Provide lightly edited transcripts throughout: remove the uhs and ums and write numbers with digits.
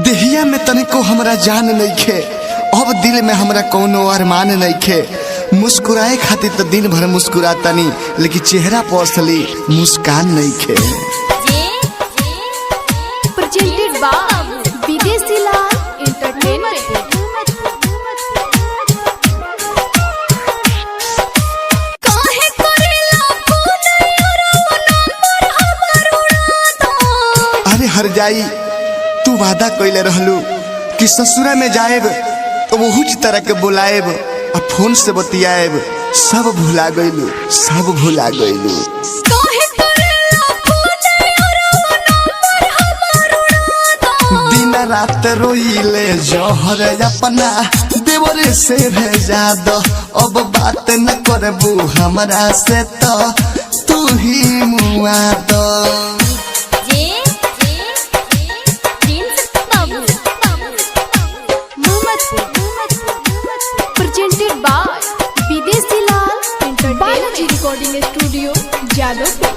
देहिया में तनिको हमरा जान नइखे, अब दिल में हमरा कोनो अरमान नइखे। मुस्कुराए खातिर तो दिन भर मुस्कुरातनी, लेकिन चेहरा पर असली मुस्कान नइखे। प्रेजेंटेड बाय विदेशी लाल एंटरटेनमेंट। अरे हर जाई, तू वादा कइले रहलू कि ससुरा में जाएब तो बहुत तरह के बुलाएब और फोन से बतियाएब। सब भुला गइलू, सब भुला गइलू। दिन रात रोइले जहर अपना देवरे से भेजा दो। अब बात न करबू हमरा से तो तू ही मुआ दो। प्रेजेंटेड बाय विदेशी लाल एंटरटेनमेंट रिकॉर्डिंग स्टूडियो जादवपुर।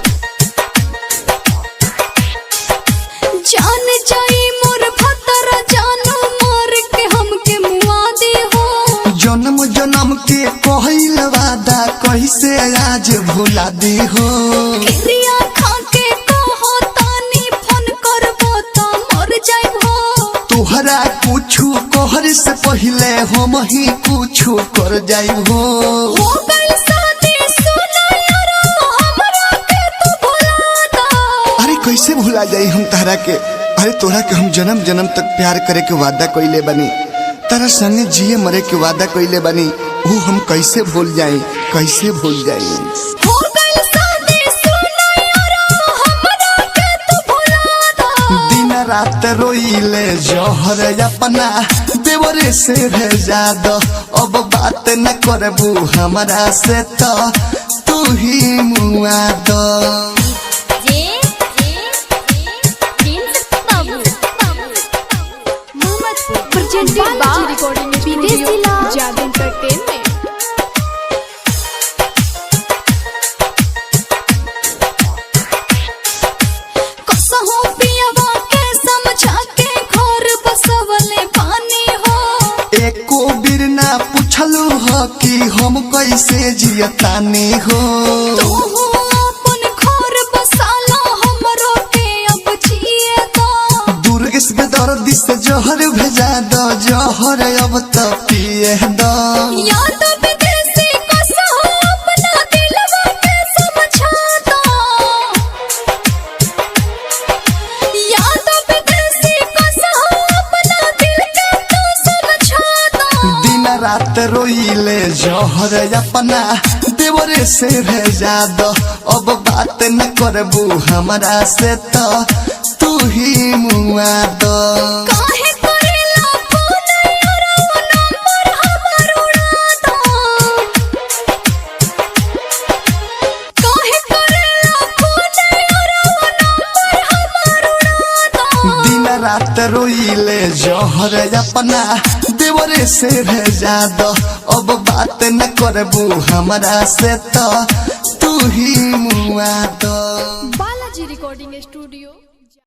जान जाई मोर भतरा जानू मार के हमके मुआ दे हो। जन्म जन्म के कहल वादा कैसे आज भुला दी हो। क्रिया खा के कहो तानी फोन करबो त मर जाइबो। तोहरा कुछु कहर से पहले हम ही कुछु कर जाइबो। हो गइल शादी सुना यारा हमरा के तू भुला दा। अरे कैसे भुला जाई हम तारा के। अरे तोरा के हम जन्म जन्म तक प्यार करे के वादा कइले बनी, तारा संगे जिए मरे के वादा कइले बनी। वो हम कैसे भूल जाई, कैसे भूल जाई। हो गइल शादी सुना यारा हमरा के तू भुला दा। दिन रात रोइले जहर अपना देवरे से भेजा दो। अब बात न करबू हमरा से तो तू ही मुआ दो। प्रेजेंटेड बाय रिकॉर्डिंग विदेशी लाल जादव एंटरटेनमेंट। कसहो पियवा के समझा के घर बसवले पानी हो। एको बिर ना पूछलू हो कि हम कैसे जियतानी हो। तू अपन घर बसाला हमरो के अब जिए दो। दुर्गेश बेदर्दी से जहर भेजा दो, जहर अब तो पिए दो। याद विदेशी कसहो अपना दिलवा के समझा दो। याद विदेशी कसहो अपना दिल के तू समझा दो। दिन रात रोइले जहर अपना देवरे से भेजा दो। अब बात न करबू हमरा से तो तू ही मुआ दो। काहे करेला फोन यारा नंबर हमर उड़ा दो। काहे करेला फोन यारा नंबर हमर उड़ा दो। दिन रात रोइले जहर अपना देवरे से भेजा दो। अब बात न करबू हमरा से तो तू ही मुआ दो। Balaji recording studio.